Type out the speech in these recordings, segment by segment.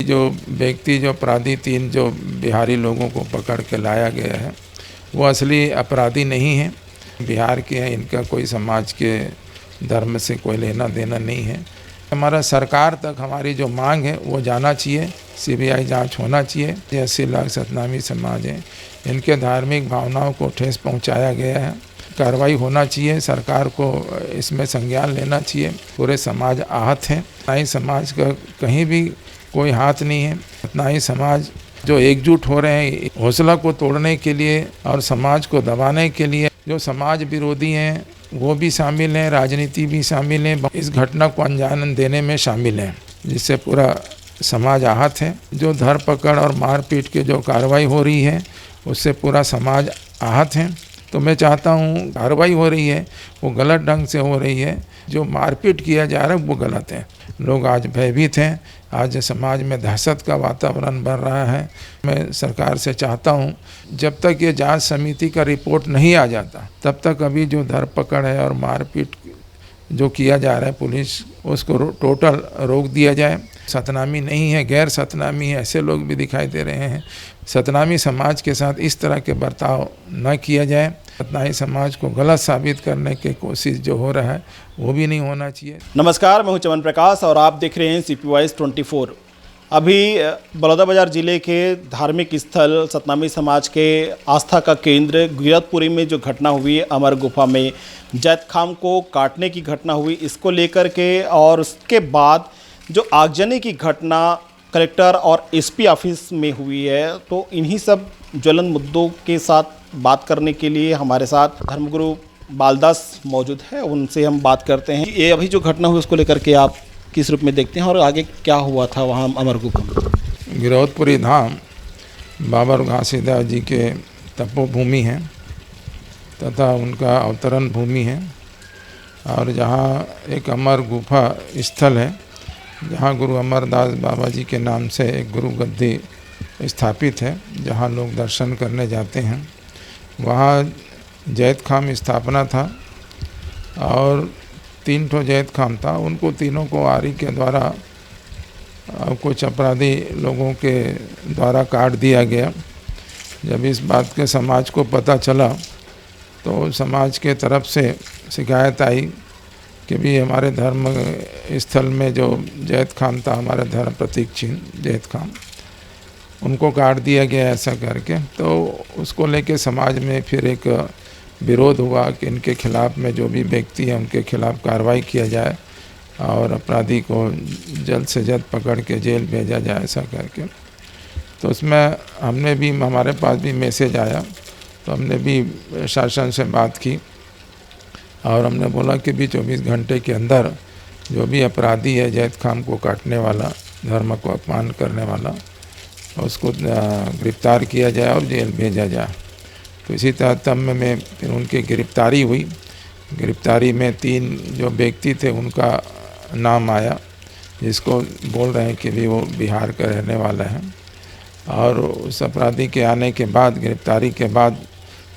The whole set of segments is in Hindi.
जो व्यक्ति जो अपराधी 3 जो बिहारी लोगों को पकड़ के लाया गया है वो असली अपराधी नहीं है, बिहार के हैं। इनका कोई समाज के धर्म से कोई लेना देना नहीं है। हमारा सरकार तक हमारी जो मांग है वो जाना चाहिए, सीबीआई जांच होना चाहिए। 80 लाख सतनामी समाज है, इनके धार्मिक भावनाओं को ठेस पहुंचाया गया है, कार्रवाई होना चाहिए। सरकार को इसमें संज्ञान लेना चाहिए। पूरे समाज आहत है, सतनामी समाज का कहीं भी कोई हाथ नहीं है। सतनामी समाज जो एकजुट हो रहे हैं हौसला को तोड़ने के लिए और समाज को दबाने के लिए, जो समाज विरोधी हैं वो भी शामिल हैं, राजनीति भी शामिल है, इस घटना को अंजाम देने में शामिल हैं, जिससे पूरा समाज आहत है। जो धरपकड़ और मारपीट की जो कार्रवाई हो रही है उससे पूरा समाज आहत है। तो मैं चाहता हूँ कार्रवाई हो रही है वो गलत ढंग से हो रही है, जो मारपीट किया जा रहा है वो गलत है। लोग आज भयभीत हैं, आज समाज में दहशत का वातावरण बन रहा है। मैं सरकार से चाहता हूं जब तक ये जांच समिति का रिपोर्ट नहीं आ जाता तब तक अभी जो धरपकड़ है और मारपीट जो किया जा रहा है पुलिस, उसको टोटल रोक दिया जाए। सतनामी नहीं है, गैर सतनामी है, ऐसे लोग भी दिखाई दे रहे हैं। सतनामी समाज के साथ इस तरह के बर्ताव न किया जाए। सतनामी समाज को गलत साबित करने की कोशिश जो हो रहा है वो भी नहीं होना चाहिए। नमस्कार, मैं हूं चमन प्रकाश और आप देख रहे हैं CP Voice 24। अभी बलौदाबाजार जिले के धार्मिक स्थल सतनामी समाज के आस्था का केंद्र गिरतपुरी में जो घटना हुई, अमर गुफा में जैत खाम को काटने की घटना हुई, इसको लेकर के और उसके बाद जो आगजनी की घटना कलेक्टर और SP ऑफिस में हुई है, तो इन्हीं सब ज्वलन मुद्दों के साथ बात करने के लिए हमारे साथ धर्मगुरु बालदास मौजूद है। उनसे हम बात करते हैं। ये अभी जो घटना हुई उसको लेकर के आप किस रूप में देखते हैं और आगे क्या हुआ था वहाँ अमर गुफा में? गिरौदपुरी धाम बाबा घासीदास जी के तपोभूमि है तथा उनका अवतरण भूमि है, और जहाँ एक अमर गुफा स्थल है जहाँ गुरु अमरदास बाबा जी के नाम से एक गुरु गद्दी स्थापित है, जहाँ लोग दर्शन करने जाते हैं। वहाँ जैत खाम स्थापना था और 3 ठो जैत खाम था। उनको तीनों को आरी के द्वारा कुछ अपराधी लोगों के द्वारा काट दिया गया। जब इस बात के समाज को पता चला तो समाज के तरफ से शिकायत आई कि भी हमारे धर्म स्थल में जो जैत खाम था, हमारे धर्म प्रतीक चिन्ह जैत खाम, उनको काट दिया गया ऐसा करके। तो उसको लेके समाज में फिर एक विरोध हुआ कि इनके खिलाफ़ में जो भी व्यक्ति हैं उनके खिलाफ़ कार्रवाई किया जाए और अपराधी को जल्द से जल्द पकड़ के जेल भेजा जाए ऐसा करके। तो उसमें हमने भी, हमारे पास भी मैसेज आया, तो हमने भी शासन से बात की और हमने बोला कि भी 24 घंटे के अंदर जो भी अपराधी है जैत खाम को काटने वाला, धर्म को अपमान करने वाला, उसको गिरफ्तार किया जाए और जेल भेजा जाए। तो इसी तारतम्य में फिर उनकी गिरफ्तारी हुई। गिरफ्तारी में 3 जो व्यक्ति थे उनका नाम आया, जिसको बोल रहे हैं कि भी वो बिहार का रहने वाला है। और उस अपराधी के आने के बाद, गिरफ्तारी के बाद,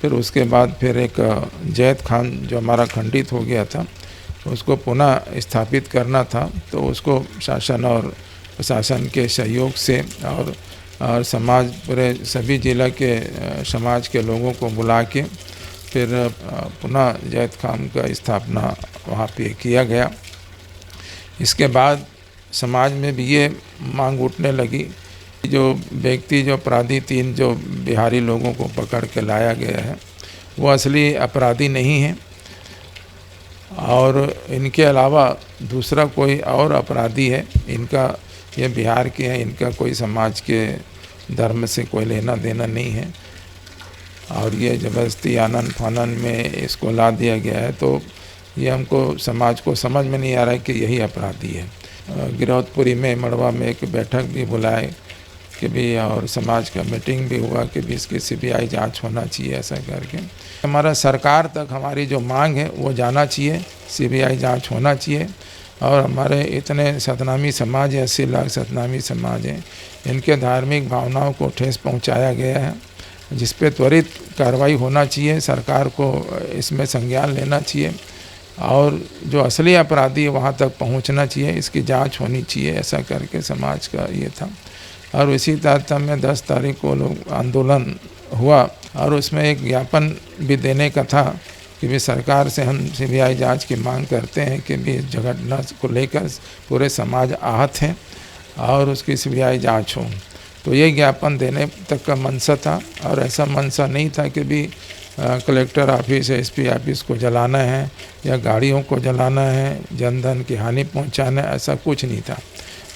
फिर उसके बाद फिर एक जैत खाम जो हमारा खंडित हो गया था उसको पुनः स्थापित करना था। तो उसको शासन और प्रशासन के सहयोग से और समाज, पूरे सभी जिला के समाज के लोगों को बुला के फिर पुनः जैत खाम का स्थापना वहाँ पे किया गया। इसके बाद समाज में भी ये मांग उठने लगी, जो व्यक्ति जो अपराधी 3 जो बिहारी लोगों को पकड़ के लाया गया है वो असली अपराधी नहीं है, और इनके अलावा दूसरा कोई और अपराधी है। इनका, ये बिहार के हैं, इनका कोई समाज के धर्म से कोई लेना देना नहीं है, और ये ज़बरदस्ती आनन फानन में इसको ला दिया गया है। तो ये हमको, समाज को समझ में नहीं आ रहा है कि यही अपराधी है। गिरौदपुरी में मड़वा में एक बैठक भी बुलाए कि भी, और समाज का मीटिंग भी हुआ कि भी इसकी CBI जांच होना चाहिए ऐसा करके। हमारा सरकार तक हमारी जो मांग है वो जाना चाहिए, CBI जांच होना चाहिए। और हमारे इतने सतनामी समाज है, 80 लाख सतनामी समाज हैं, इनके धार्मिक भावनाओं को ठेस पहुंचाया गया है, जिस पे त्वरित कार्रवाई होना चाहिए। सरकार को इसमें संज्ञान लेना चाहिए और जो असली अपराधी है वहाँ तक पहुँचना चाहिए, इसकी जांच होनी चाहिए ऐसा करके समाज का ये था। और इसी तारतम्य में 10 तारीख को लोग आंदोलन हुआ और उसमें एक ज्ञापन भी देने का था कि भी सरकार से हम सीबीआई जांच की मांग करते हैं कि भी इस घटना को लेकर पूरे समाज आहत है और उसकी सीबीआई जांच हो। तो ये ज्ञापन देने तक का मंशा था और ऐसा मंशा नहीं था कि भी कलेक्टर ऑफिस एसपी ऑफिस को जलाना है या गाड़ियों को जलाना है, जनधन की हानि पहुंचाना है, ऐसा कुछ नहीं था।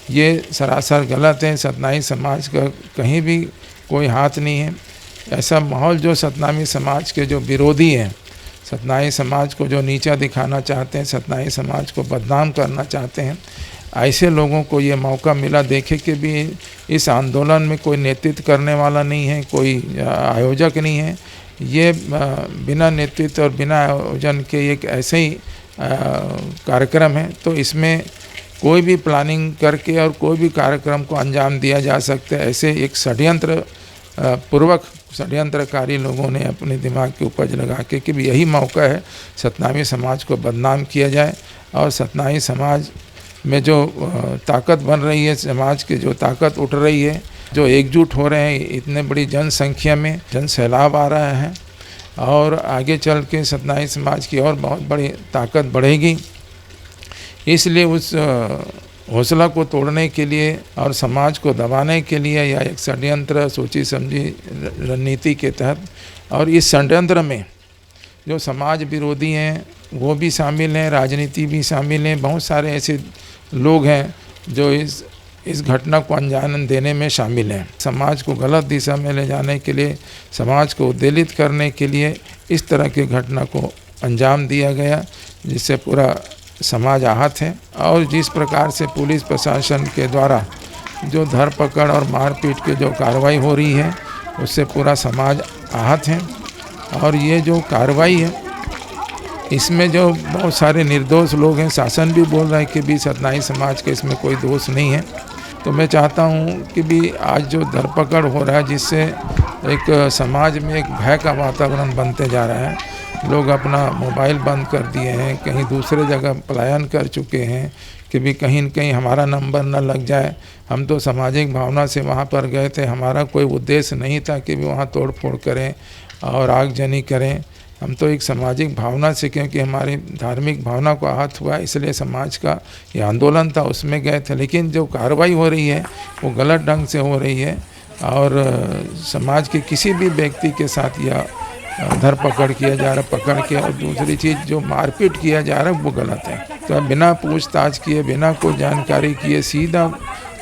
ये सरासर गलत है। सतनामी समाज का कहीं भी कोई हाथ नहीं है। ऐसा माहौल जो सतनामी समाज के जो विरोधी हैं, सतनामी समाज को जो नीचा दिखाना चाहते हैं, सतनामी समाज को बदनाम करना चाहते हैं, ऐसे लोगों को ये मौका मिला। देखे कि भी इस आंदोलन में कोई नेतृत्व करने वाला नहीं है, कोई आयोजक नहीं है। ये बिना नेतृत्व और बिना आयोजन के एक ऐसे ही कार्यक्रम है। तो इसमें कोई भी प्लानिंग करके और कोई भी कार्यक्रम को अंजाम दिया जा सकता है। ऐसे एक षड्यंत्रकारी लोगों ने अपने दिमाग की उपज लगा के कि यही मौका है सतनामी समाज को बदनाम किया जाए और सतनामी समाज में जो ताकत बन रही है, समाज की जो ताकत उठ रही है, जो एकजुट हो रहे हैं, इतने बड़ी जनसंख्या में जन सैलाब आ रहा है और आगे चल के सतनामी समाज की और बहुत बड़ी ताकत बढ़ेगी। इसलिए उस हौसला को तोड़ने के लिए और समाज को दबाने के लिए या एक षड्यंत्र सोची समझी रणनीति के तहत, और इस षड्यंत्र में जो समाज विरोधी हैं वो भी शामिल हैं, राजनीति भी शामिल हैं, बहुत सारे ऐसे लोग हैं जो इस घटना को अंजाम देने में शामिल हैं। समाज को गलत दिशा में ले जाने के लिए, समाज को उद्वेलित करने के लिए इस तरह की घटना को अंजाम दिया गया, जिससे पूरा समाज आहत है। और जिस प्रकार से पुलिस प्रशासन के द्वारा जो धरपकड़ और मारपीट की जो कार्रवाई हो रही है, उससे पूरा समाज आहत है। और ये जो कार्रवाई है इसमें जो बहुत सारे निर्दोष लोग हैं, शासन भी बोल रहा है कि भी सतनामी समाज के इसमें कोई दोष नहीं है। तो मैं चाहता हूँ कि भी आज जो धरपकड़ हो रहा है, जिससे एक समाज में एक भय का वातावरण बनते जा रहा है, लोग अपना मोबाइल बंद कर दिए हैं, कहीं दूसरे जगह पलायन कर चुके हैं कि भी कहीं न कहीं हमारा नंबर न लग जाए। हम तो सामाजिक भावना से वहाँ पर गए थे, हमारा कोई उद्देश्य नहीं था कि भी वहाँ तोड़ फोड़ करें और आगजनी करें। हम तो एक सामाजिक भावना से, क्योंकि हमारी धार्मिक भावना को आहत हुआ इसलिए समाज का ये आंदोलन था, उसमें गए थे। लेकिन जो कार्रवाई हो रही है वो गलत ढंग से हो रही है और समाज के किसी भी व्यक्ति के साथ या धरपकड़ किया जा रहा है, पकड़ के, और दूसरी चीज़ जो मारपीट किया जा रहा है वो गलत है। तो बिना पूछताछ किए, बिना कोई जानकारी किए सीधा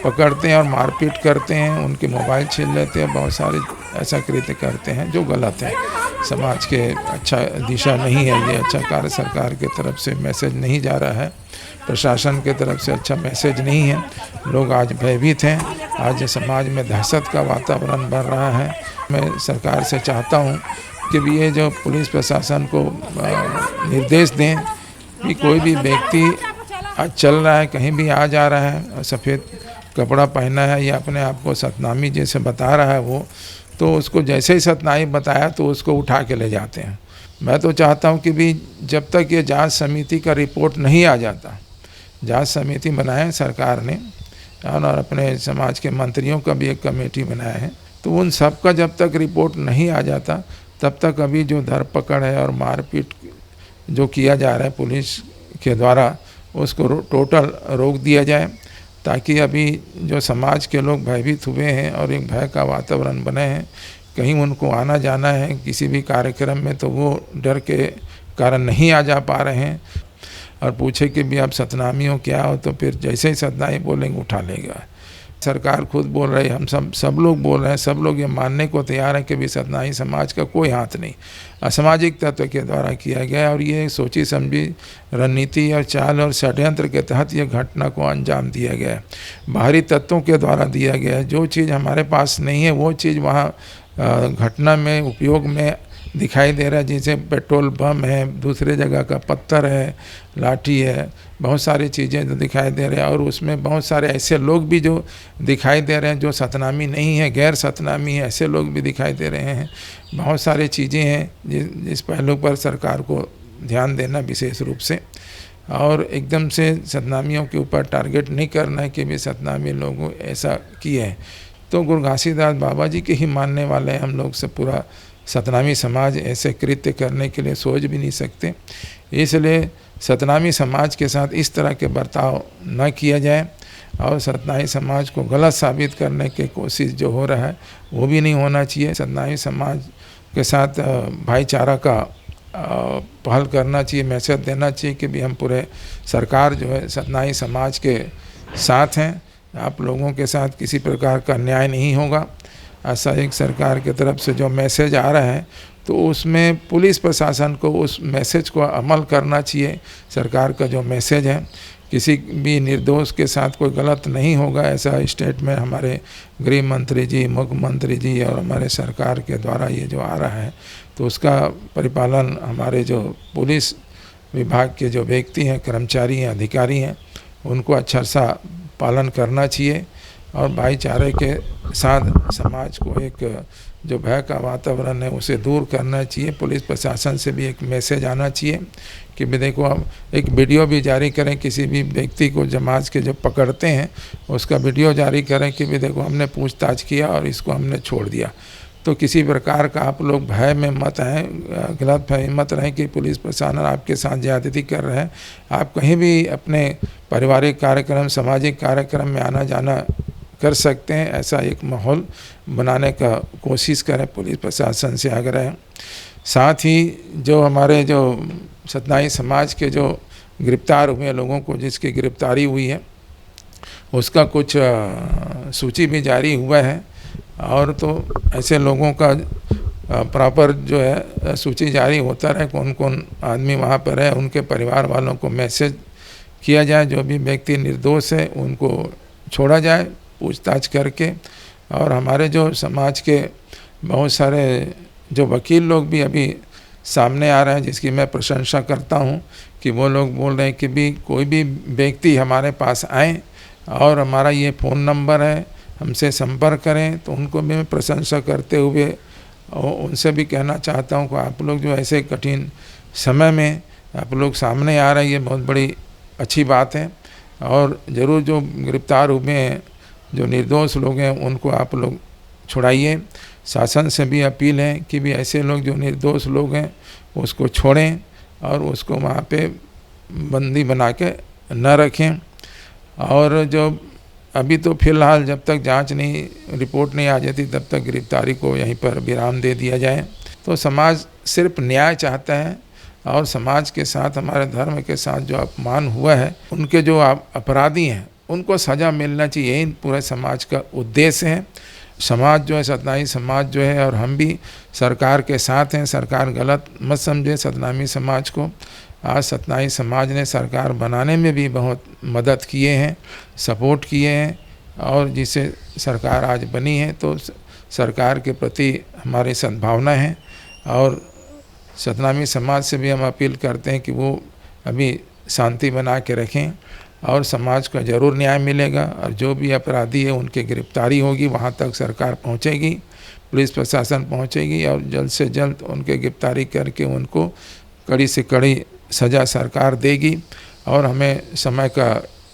पकड़ते हैं और मारपीट करते हैं, उनके मोबाइल छीन लेते हैं, बहुत सारे ऐसा कृत्य करते हैं जो गलत है। समाज के अच्छा दिशा नहीं है, ये अच्छा कार्य सरकार के तरफ से मैसेज नहीं जा रहा है, प्रशासन के तरफ से अच्छा मैसेज नहीं है। लोग आज भयभीत हैं, आज समाज में दहशत का वातावरण बढ़ रहा है। मैं सरकार से चाहता हूँ कि भी ये जो पुलिस प्रशासन को निर्देश दें कि कोई भी व्यक्ति आज चल रहा है, कहीं भी आ जा रहा है और सफ़ेद कपड़ा पहना है या अपने आप को सतनामी जैसे बता रहा है वो, तो उसको जैसे ही सतनामी बताया तो उसको उठा के ले जाते हैं। मैं तो चाहता हूं कि भी जब तक ये जांच समिति का रिपोर्ट नहीं आ जाता, जांच समिति बनाए सरकार ने और अपने समाज के मंत्रियों का भी एक कमेटी बनाया है, तो उन सब का जब तक रिपोर्ट नहीं आ जाता तब तक अभी जो धरपकड़ है और मारपीट जो किया जा रहा है पुलिस के द्वारा, उसको टोटल रोक दिया जाए, ताकि अभी जो समाज के लोग भयभीत हुए हैं और एक भय का वातावरण बने हैं, कहीं उनको आना जाना है किसी भी कार्यक्रम में तो वो डर के कारण नहीं आ जा पा रहे हैं, और पूछे कि भी आप सतनामी हो क्या हो, तो फिर जैसे ही सतनामी बोलेंगे उठा लेगा। सरकार खुद बोल रही है, हम सब लोग बोल रहे हैं, सब लोग ये मानने को तैयार है कि भी सतनामी समाज का कोई हाथ नहीं, असामाजिक तत्व के द्वारा किया गया और ये सोची समझी रणनीति और चाल और षड्यंत्र के तहत ये घटना को अंजाम दिया गया है। बाहरी तत्वों के द्वारा दिया गया है। जो चीज़ हमारे पास नहीं है वो चीज़ वहाँ घटना में उपयोग में दिखाई दे रहा है, जैसे पेट्रोल बम है, दूसरे जगह का पत्थर है, लाठी है, बहुत सारी चीज़ें जो दिखाई दे रहे हैं। और उसमें बहुत सारे ऐसे लोग भी जो दिखाई दे रहे हैं जो सतनामी नहीं है, गैर सतनामी है, ऐसे लोग भी दिखाई दे रहे हैं। बहुत सारी चीज़ें हैं जिस पहलू पर सरकार को ध्यान देना विशेष रूप से, और एकदम से सतनामियों के ऊपर टारगेट नहीं करना है कि भी सतनामी लोगों ऐसा किए हैं। तो गुरु घासीदास बाबा जी के ही मानने वाले हैं हम लोग। से पूरा सतनामी समाज ऐसे कृत्य करने के लिए सोच भी नहीं सकते। इसलिए सतनामी समाज के साथ इस तरह के बर्ताव न किया जाए और सतनामी समाज को गलत साबित करने की कोशिश जो हो रहा है वो भी नहीं होना चाहिए। सतनामी समाज के साथ भाईचारा का पहल करना चाहिए, मैसेज देना चाहिए कि भी हम पूरे सरकार जो है सतनामी समाज के साथ हैं, आप लोगों के साथ किसी प्रकार का अन्याय नहीं होगा। ऐसा एक सरकार की तरफ से जो मैसेज आ रहा है तो उसमें पुलिस प्रशासन को उस मैसेज को अमल करना चाहिए। सरकार का जो मैसेज है किसी भी निर्दोष के साथ कोई गलत नहीं होगा, ऐसा स्टेटमेंट हमारे गृह मंत्री जी, मुख्यमंत्री जी और हमारे सरकार के द्वारा ये जो आ रहा है तो उसका परिपालन हमारे जो पुलिस विभाग के जो व्यक्ति हैं, कर्मचारी हैं, अधिकारी हैं, उनको अच्छा सा पालन करना चाहिए और भाईचारे के साथ समाज को एक जो भय का वातावरण है उसे दूर करना चाहिए। पुलिस प्रशासन से भी एक मैसेज आना चाहिए कि भी देखो, हम एक वीडियो भी जारी करें, किसी भी व्यक्ति को समाज के जो पकड़ते हैं उसका वीडियो जारी करें कि भी देखो हमने पूछताछ किया और इसको हमने छोड़ दिया। तो किसी प्रकार का आप लोग भय में मत आएँ, गलत फहमी मत रहें कि पुलिस प्रशासन आपके साथ ज़्यादती कर रहे हैं। आप कहीं भी अपने पारिवारिक कार्यक्रम, सामाजिक कार्यक्रम में आना जाना कर सकते हैं, ऐसा एक माहौल बनाने का कोशिश करें, पुलिस प्रशासन से आग्रह है। साथ ही जो हमारे जो सतनामी समाज के जो गिरफ्तार हुए लोगों को जिसकी गिरफ्तारी हुई है उसका कुछ सूची भी जारी हुआ है और तो ऐसे लोगों का प्रॉपर जो है सूची जारी होता रहे, कौन कौन आदमी वहाँ पर है, उनके परिवार वालों को मैसेज किया जाए, जो भी व्यक्ति निर्दोष है उनको छोड़ा जाए पूछताछ करके। और हमारे जो समाज के बहुत सारे जो वकील लोग भी अभी सामने आ रहे हैं, जिसकी मैं प्रशंसा करता हूं कि वो लोग बोल रहे हैं कि भी कोई भी व्यक्ति हमारे पास आए और हमारा ये फ़ोन नंबर है, हमसे संपर्क करें। तो उनको भी मैं प्रशंसा करते हुए उनसे भी कहना चाहता हूं कि आप लोग जो ऐसे कठिन समय में आप लोग सामने आ रहे हैं, ये बहुत बड़ी अच्छी बात है। और ज़रूर जो गिरफ्तार हुए हैं, जो निर्दोष लोग हैं, उनको आप लोग छुड़ाइए। शासन से भी अपील है कि भी ऐसे लोग जो निर्दोष लोग हैं उसको छोड़ें और उसको वहाँ पे बंदी बना के न रखें। और जो अभी तो फिलहाल जब तक जांच नहीं, रिपोर्ट नहीं आ जाती तब तक गिरफ्तारी को यहीं पर विराम दे दिया जाए। तो समाज सिर्फ न्याय चाहता है और समाज के साथ, हमारे धर्म के साथ जो अपमान हुआ है, उनके जो अपराधी हैं उनको सज़ा मिलना चाहिए, यही पूरे समाज का उद्देश्य है। समाज जो है, सतनामी समाज जो है, और हम भी सरकार के साथ हैं। सरकार गलत मत समझे सतनामी समाज को। आज सतनामी समाज ने सरकार बनाने में भी बहुत मदद किए हैं, सपोर्ट किए हैं और जिससे सरकार आज बनी है। तो सरकार के प्रति हमारी सद्भावना है और सतनामी समाज से भी हम अपील करते हैं कि वो अभी शांति बना के रखें और समाज को ज़रूर न्याय मिलेगा। और जो भी अपराधी है उनकी गिरफ्तारी होगी, वहाँ तक सरकार पहुँचेगी, पुलिस प्रशासन पहुँचेगी और जल्द से जल्द उनके गिरफ्तारी करके उनको कड़ी से कड़ी सज़ा सरकार देगी। और हमें समय का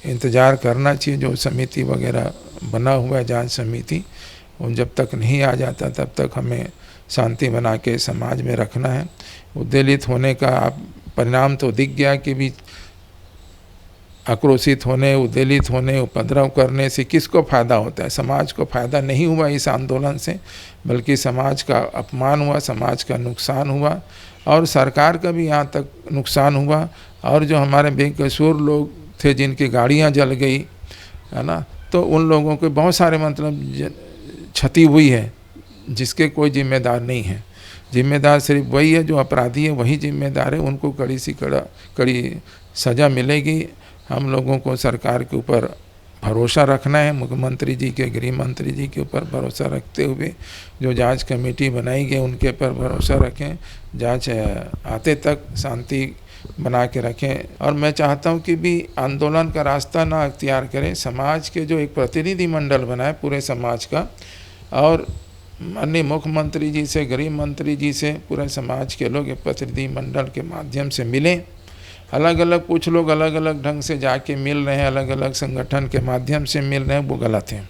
इंतज़ार करना चाहिए। जो समिति वगैरह बना हुआ है, जांच समिति, उन जब तक नहीं आ जाता तब तक हमें शांति बना के समाज में रखना है। उद्वेलित होने का आप परिणाम तो दिख गया कि भी आक्रोशित होने, उद्वेलित होने, उपद्रव करने से किसको फ़ायदा होता है? समाज को फ़ायदा नहीं हुआ इस आंदोलन से, बल्कि समाज का अपमान हुआ, समाज का नुकसान हुआ और सरकार का भी यहाँ तक नुकसान हुआ। और जो हमारे बेकसूर लोग थे जिनकी गाड़ियाँ जल गई है ना, तो उन लोगों के बहुत सारे मतलब क्षति हुई है जिसके कोई जिम्मेदार नहीं है। जिम्मेदार सिर्फ वही है, जो अपराधी है वही जिम्मेदार है। उनको कड़ी से कड़ी सज़ा मिलेगी। हम लोगों को सरकार के ऊपर भरोसा रखना है, मुख्यमंत्री जी के, गृह मंत्री जी के ऊपर भरोसा रखते हुए जो जांच कमेटी बनाई गई उनके ऊपर भरोसा रखें, जांच आते तक शांति बना के रखें। और मैं चाहता हूं कि भी आंदोलन का रास्ता ना अख्तियार करें, समाज के जो एक प्रतिनिधि मंडल बनाए पूरे समाज का, और माननीय मुख्यमंत्री जी से, गृह मंत्री जी से पूरे समाज के लोग एक प्रतिनिधि मंडल के माध्यम से मिलें। अलग अलग कुछ लोग अलग अलग ढंग से जाके मिल रहे हैं, अलग अलग संगठन के माध्यम से मिल रहे हैं, वो गलत है।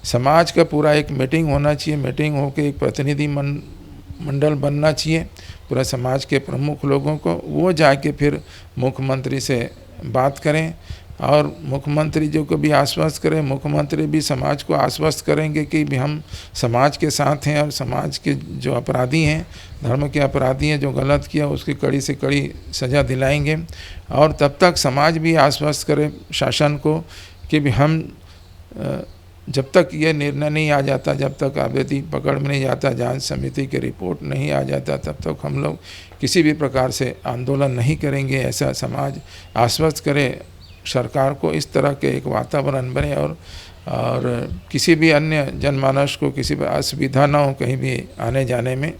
समाज का पूरा एक मीटिंग होना चाहिए, मीटिंग होकर एक प्रतिनिधि मंडल बनना चाहिए पूरा समाज के प्रमुख लोगों को, वो जाके फिर मुख्यमंत्री से बात करें और मुख्यमंत्री जो को भी आश्वस्त करें, मुख्यमंत्री भी समाज को आश्वस्त करेंगे कि भी हम समाज के साथ हैं और समाज के जो अपराधी हैं, धर्म के अपराधी हैं, जो गलत किया उसकी कड़ी से कड़ी सज़ा दिलाएंगे। और तब तक समाज भी आश्वस्त करे शासन को कि भी हम जब तक ये निर्णय नहीं आ जाता, जब तक आरोपी पकड़ में नहीं जाता, जांच समिति की रिपोर्ट नहीं आ जाता, तब तक हम लोग किसी भी प्रकार से आंदोलन नहीं करेंगे, ऐसा समाज आश्वस्त करे सरकार को। इस तरह के एक वातावरण बने और किसी भी अन्य जनमानस को किसी भी असुविधा ना हो कहीं भी आने जाने में,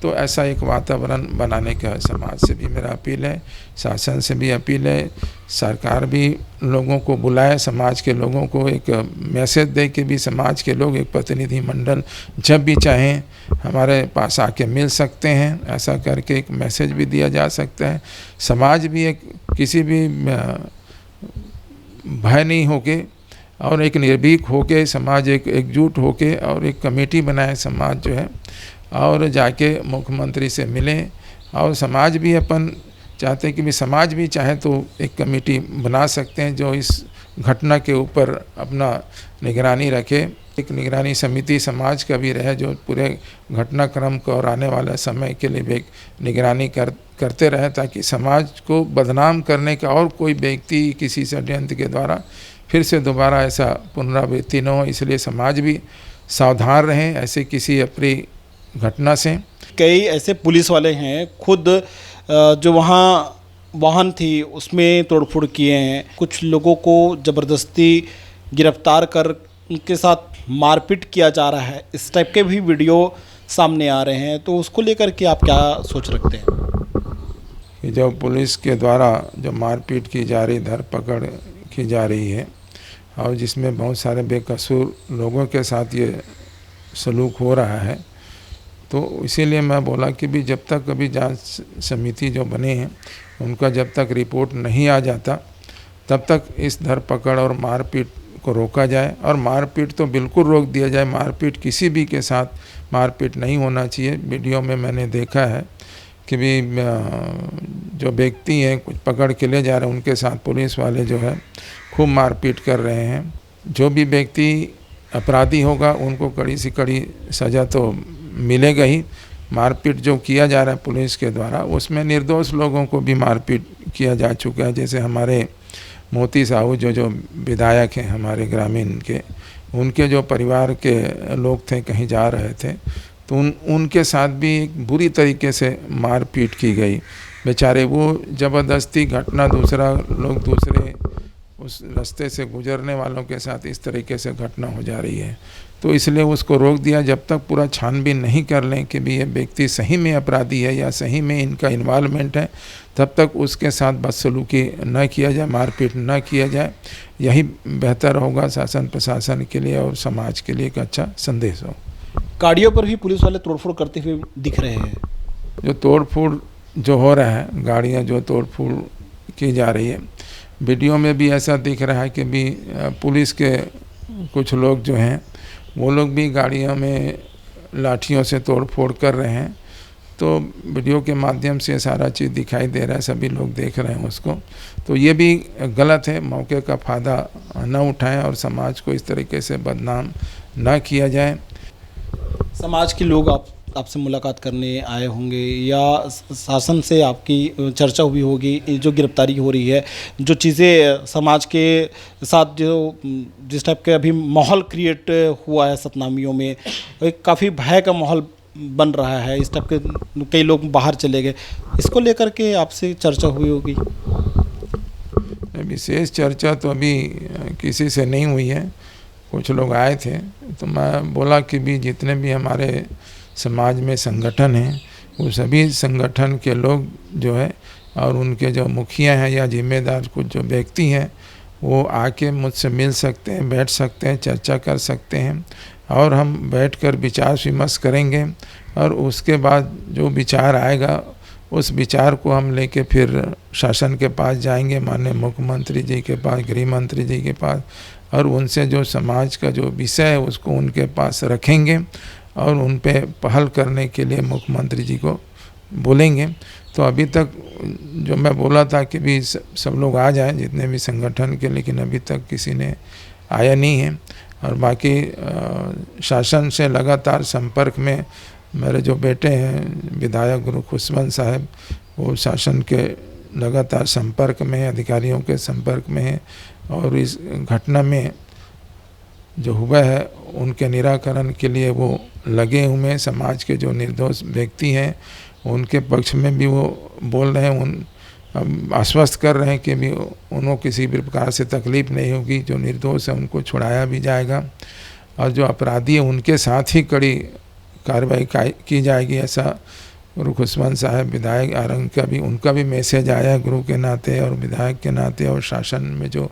तो ऐसा एक वातावरण बनाने का समाज से भी मेरा अपील है, शासन से भी अपील है। सरकार भी लोगों को बुलाए, समाज के लोगों को एक मैसेज दे कि भी समाज के लोग एक प्रतिनिधि मंडल जब भी चाहें हमारे पास आके मिल सकते हैं, ऐसा करके एक मैसेज भी दिया जा सकता है। समाज भी एक किसी भी भय नहीं होके और एक निर्भीक होके समाज एक एकजुट होके और एक कमेटी बनाए समाज जो है, और जाके मुख्यमंत्री से मिले। और समाज भी अपन चाहते हैं कि भी समाज भी चाहे तो एक कमेटी बना सकते हैं जो इस घटना के ऊपर अपना निगरानी रखे, एक निगरानी समिति समाज का भी रहे जो पूरे घटनाक्रम को और आने वाले समय के लिए भी एक निगरानी करते रहे, ताकि समाज को बदनाम करने का और कोई व्यक्ति किसी षड्यंत्र के द्वारा फिर से दोबारा ऐसा पुनरावृत्ति न हो। इसलिए समाज भी सावधान रहें ऐसे किसी अप्रिय घटना से। कई ऐसे पुलिस वाले हैं खुद जो वहाँ वाहन थी उसमें तोड़फोड़ किए हैं, कुछ लोगों को ज़बरदस्ती गिरफ्तार कर उनके साथ मारपीट किया जा रहा है, इस टाइप के भी वीडियो सामने आ रहे हैं, तो उसको लेकर के आप क्या सोच रखते हैं? कि जो पुलिस के द्वारा जो मारपीट की जा रही, धरपकड़ की जा रही है और जिसमें बहुत सारे बेकसूर लोगों के साथ ये सलूक हो रहा है, तो इसीलिए मैं बोला कि भी जब तक कभी जांच समिति जो बने हैं उनका जब तक रिपोर्ट नहीं आ जाता तब तक इस धरपकड़ और मारपीट को रोका जाए, और मारपीट तो बिल्कुल रोक दिया जाए। मारपीट किसी भी के साथ मारपीट नहीं होना चाहिए। वीडियो में मैंने देखा है कि भी जो व्यक्ति हैं कुछ पकड़ के ले जा रहे हैं उनके साथ पुलिस वाले जो है खूब मारपीट कर रहे हैं। जो भी व्यक्ति अपराधी होगा उनको कड़ी से कड़ी सज़ा तो मिलेगा ही। मारपीट जो किया जा रहा है पुलिस के द्वारा उसमें निर्दोष लोगों को भी मारपीट किया जा चुका है। जैसे हमारे मोती साहू जो विधायक हैं हमारे ग्रामीण के, उनके जो परिवार के लोग थे कहीं जा रहे थे तो उनके साथ भी एक बुरी तरीके से मारपीट की गई। बेचारे वो ज़बरदस्ती घटना दूसरा लोग दूसरे उस रास्ते से गुजरने वालों के साथ इस तरीके से घटना हो जा रही है, तो इसलिए उसको रोक दिया। जब तक पूरा छानबीन नहीं कर लें कि भी ये व्यक्ति सही में अपराधी है या सही में इनका इन्वॉल्वमेंट है, तब तक उसके साथ बदसलूकी न किया जाए, मारपीट न किया जाए। यही बेहतर होगा शासन प्रशासन के लिए और समाज के लिए एक अच्छा संदेश हो। गाड़ियों पर भी पुलिस वाले तोड़फोड़ करते हुए दिख रहे हैं। जो तोड़फोड़ जो हो रहा है, गाड़ियाँ जो तोड़फोड़ की जा रही है, वीडियो में भी ऐसा दिख रहा है कि भी पुलिस के कुछ लोग जो हैं वो लोग भी गाड़ियों में लाठियों से तोड़फोड़ कर रहे हैं। तो वीडियो के माध्यम से सारा चीज़ दिखाई दे रहा है, सभी लोग देख रहे हैं उसको। तो ये भी गलत है, मौके का फ़ायदा न उठाएं और समाज को इस तरीके से बदनाम न किया जाए। समाज के लोग आपसे मुलाकात करने आए होंगे या शासन से आपकी चर्चा हुई होगी, जो गिरफ्तारी हो रही है, जो चीज़ें समाज के साथ जो जिस टाइप के अभी माहौल क्रिएट हुआ है सतनामियों में, एक काफ़ी भय का माहौल बन रहा है, इस टाइप के कई लोग बाहर चले गए, इसको लेकर के आपसे चर्चा हुई होगी? विशेष चर्चा तो अभी किसी से नहीं हुई है। कुछ लोग आए थे तो मैं बोला कि भी जितने भी हमारे समाज में संगठन हैं वो सभी संगठन के लोग जो है और उनके जो मुखिया हैं या जिम्मेदार कुछ जो व्यक्ति हैं वो आके मुझसे मिल सकते हैं, बैठ सकते हैं, चर्चा कर सकते हैं और हम बैठकर विचार विमर्श करेंगे और उसके बाद जो विचार आएगा उस विचार को हम लेके फिर शासन के पास जाएंगे, माननीय मुख्यमंत्री जी के पास, गृह मंत्री जी के पास, और उनसे जो समाज का जो विषय है उसको उनके पास रखेंगे और उन पे पहल करने के लिए मुख्यमंत्री जी को बोलेंगे। तो अभी तक जो मैं बोला था कि भी सब लोग आ जाएं जितने भी संगठन के, लेकिन अभी तक किसी ने आया नहीं है। और बाकी शासन से लगातार संपर्क में मेरे जो बेटे हैं विधायक गुरु खुशवंत साहब, वो शासन के लगातार संपर्क में, अधिकारियों के संपर्क में हैं और इस घटना में जो हुआ है उनके निराकरण के लिए वो लगे हुए हैं। समाज के जो निर्दोष व्यक्ति हैं उनके पक्ष में भी वो बोल रहे हैं, आश्वस्त कर रहे हैं कि भी उनको किसी भी प्रकार से तकलीफ़ नहीं होगी, जो निर्दोष है उनको छुड़ाया भी जाएगा और जो अपराधी है उनके साथ ही कड़ी कार्रवाई की जाएगी। ऐसा गुरु खुशवंत साहब विधायक आरंग का भी, उनका भी मैसेज आया गुरु के नाते और विधायक के नाते और शासन में जो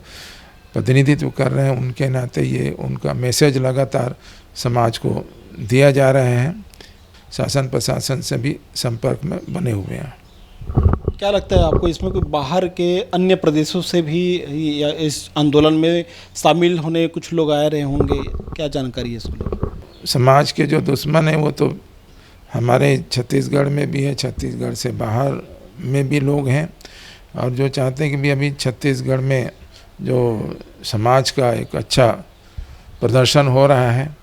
प्रतिनिधित्व कर रहे हैं उनके नाते ये उनका मैसेज लगातार समाज को दिया जा रहे हैं। शासन प्रशासन से भी संपर्क में बने हुए हैं। क्या लगता है आपको, इसमें कोई बाहर के अन्य प्रदेशों से भी या इस आंदोलन में शामिल होने कुछ लोग आए रहे होंगे, क्या जानकारी है इसको? समाज के जो दुश्मन हैं वो तो हमारे छत्तीसगढ़ में भी है, छत्तीसगढ़ से बाहर में भी लोग हैं और जो चाहते हैं कि भी अभी छत्तीसगढ़ में जो समाज का एक अच्छा प्रदर्शन हो रहा है,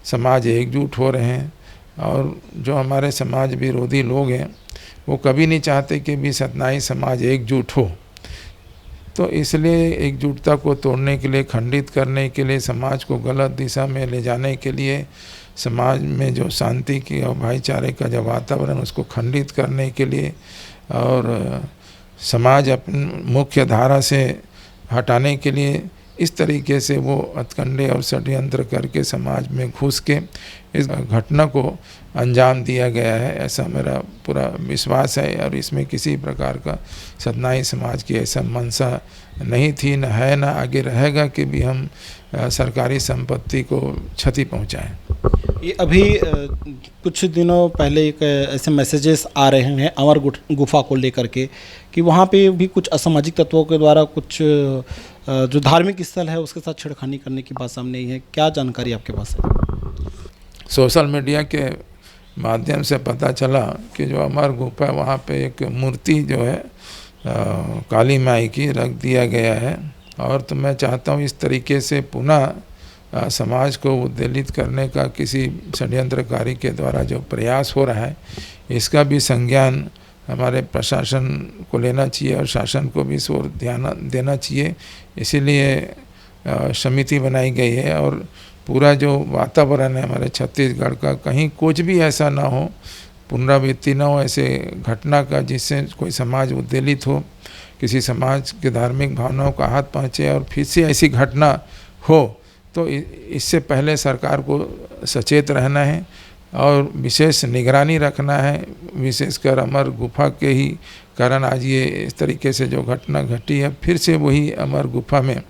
समाज एकजुट हो रहे हैं और जो हमारे समाज विरोधी लोग हैं वो कभी नहीं चाहते कि भी सतनाई समाज एकजुट हो। तो इसलिए एकजुटता को तोड़ने के लिए, खंडित करने के लिए, समाज को गलत दिशा में ले जाने के लिए, समाज में जो शांति की और भाईचारे का जो वातावरण उसको खंडित करने के लिए और समाज अपनी मुख्य धारा से हटाने के लिए इस तरीके से वो हथकंडे और षड्यंत्र करके समाज में घुस के इस घटना को अंजाम दिया गया है, ऐसा मेरा पूरा विश्वास है। और इसमें किसी प्रकार का सतनाई समाज की ऐसा मंशा नहीं थी, न है, न आगे रहेगा कि भी हम सरकारी संपत्ति को क्षति पहुंचाएं। ये अभी कुछ दिनों पहले एक ऐसे मैसेजेस आ रहे हैं अमर गुफा को लेकर के कि वहाँ पे भी कुछ असामाजिक तत्वों के द्वारा कुछ जो धार्मिक स्थल है उसके साथ छेड़खानी करने की बात सामने आई है, क्या जानकारी आपके पास है? सोशल मीडिया के माध्यम से पता चला कि जो अमर गुफा है वहाँ पे एक मूर्ति जो है काली माई की रख दिया गया है। और तो मैं चाहता हूँ इस तरीके से पुनः समाज को उद्वेलित करने का किसी षड्यंत्रकारी के द्वारा जो प्रयास हो रहा है इसका भी संज्ञान हमारे प्रशासन को लेना चाहिए और शासन को भी इस ओर ध्यान देना चाहिए। इसीलिए समिति बनाई गई है और पूरा जो वातावरण है हमारे छत्तीसगढ़ का, कहीं कुछ भी ऐसा ना हो, पुनरावृत्ति ना हो ऐसे घटना का जिससे कोई समाज उद्वेलित हो, किसी समाज के धार्मिक भावनाओं का हाथ पहुँचे और फिर से ऐसी घटना हो। तो इससे पहले सरकार को सचेत रहना है और विशेष निगरानी रखना है, विशेषकर अमर गुफा के ही कारण आज ये इस तरीके से जो घटना घटी है, फिर से वही अमर गुफा में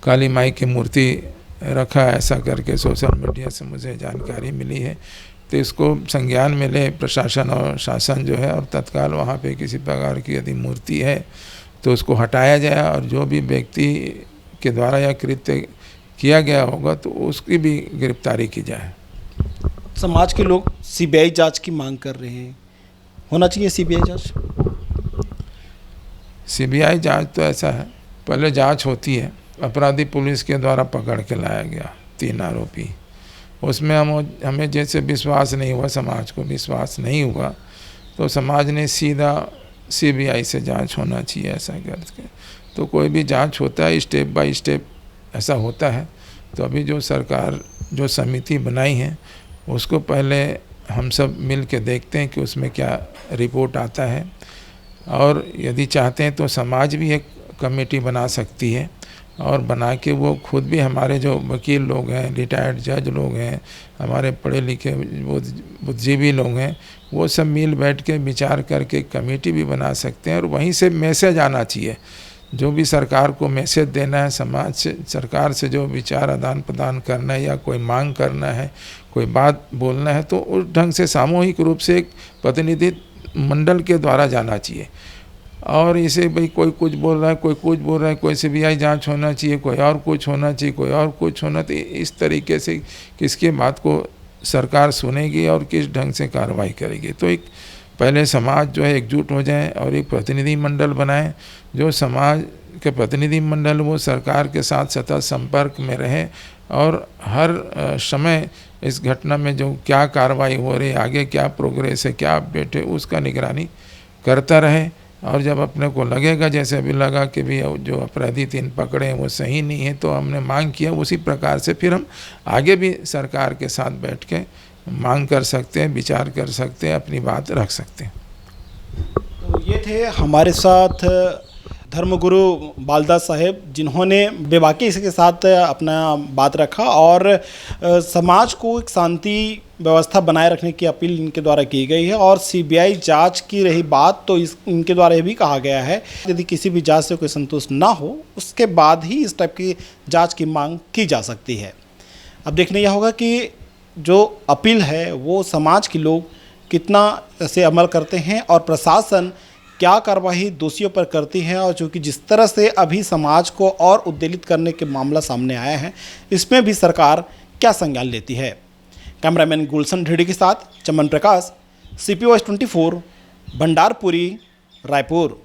काली माई की मूर्ति रखा, ऐसा करके सोशल मीडिया से मुझे जानकारी मिली है। तो इसको संज्ञान में ले प्रशासन और शासन जो है और तत्काल वहाँ पे किसी प्रकार की यदि मूर्ति है तो उसको हटाया जाए और जो भी व्यक्ति के द्वारा यह कृत्य किया गया होगा तो उसकी भी गिरफ्तारी की जाए। समाज के लोग सीबीआई जांच की मांग कर रहे हैं, होना चाहिए सीबीआई जांच? सीबीआई जांच तो ऐसा है, पहले जांच होती है, अपराधी पुलिस के द्वारा पकड़ के लाया गया 3 आरोपी, उसमें हमें जैसे विश्वास नहीं हुआ, समाज को विश्वास नहीं हुआ, तो समाज ने सीधा सीबीआई से जांच होना चाहिए ऐसा करके। तो कोई भी जांच होता है स्टेप बाय स्टेप ऐसा होता है। तो अभी जो सरकार जो समिति बनाई है उसको पहले हम सब मिल के देखते हैं कि उसमें क्या रिपोर्ट आता है और यदि चाहते हैं तो समाज भी एक कमेटी बना सकती है और बना के वो खुद भी, हमारे जो वकील लोग हैं, रिटायर्ड जज लोग हैं, हमारे पढ़े लिखे बुद्धिजीवी लोग हैं, वो सब मिल बैठ के विचार करके कमेटी भी बना सकते हैं और वहीं से मैसेज आना चाहिए। जो भी सरकार को मैसेज देना है, समाज से, सरकार से जो विचार आदान प्रदान करना है या कोई मांग करना है, कोई बात बोलना है, तो उस ढंग से सामूहिक रूप से एक प्रतिनिधि मंडल के द्वारा जाना चाहिए। और इसे भाई कोई कुछ बोल रहा है, कोई कुछ बोल रहा है, कोई सीबीआई जांच होना चाहिए, कोई और कुछ होना चाहिए, कोई और कुछ होना। तो इस तरीके से किसकी बात को सरकार सुनेगी और किस ढंग से कार्रवाई करेगी? तो एक पहले समाज जो है एकजुट हो जाए और एक प्रतिनिधि मंडल बनाए, जो समाज के प्रतिनिधि मंडल वो सरकार के साथ सतत संपर्क में रहे और हर समय इस घटना में जो क्या कार्रवाई हो रही है, आगे क्या प्रोग्रेस है, क्या अपडेट है, उसका निगरानी करता रहे। और जब अपने को लगेगा, जैसे अभी लगा कि भी जो अपराधी 3 पकड़े हैं वो सही नहीं है, तो हमने मांग किया, उसी प्रकार से फिर हम आगे भी सरकार के साथ बैठ के मांग कर सकते हैं, विचार कर सकते हैं, अपनी बात रख सकते हैं। तो ये थे हमारे साथ धर्मगुरु बालदास साहेब, जिन्होंने बेबाकी इसके साथ अपना बात रखा और समाज को एक शांति व्यवस्था बनाए रखने की अपील इनके द्वारा की गई है। और सीबीआई जांच की रही बात, तो इनके द्वारा ये भी कहा गया है यदि किसी भी जांच से कोई संतुष्ट ना हो, उसके बाद ही इस टाइप की जांच की मांग की जा सकती है। अब देखने यह होगा कि जो अपील है वो समाज के लोग कितना से अमल करते हैं और प्रशासन क्या कार्रवाई दोषियों पर करती है। और चूँकि जिस तरह से अभी समाज को और उद्वेलित करने के मामला सामने आया है, इसमें भी सरकार क्या संज्ञान लेती है। कैमरामैन गुलशन ढेड़ी के साथ चमन प्रकाश, CP Voice 24, भंडारपुरी, रायपुर।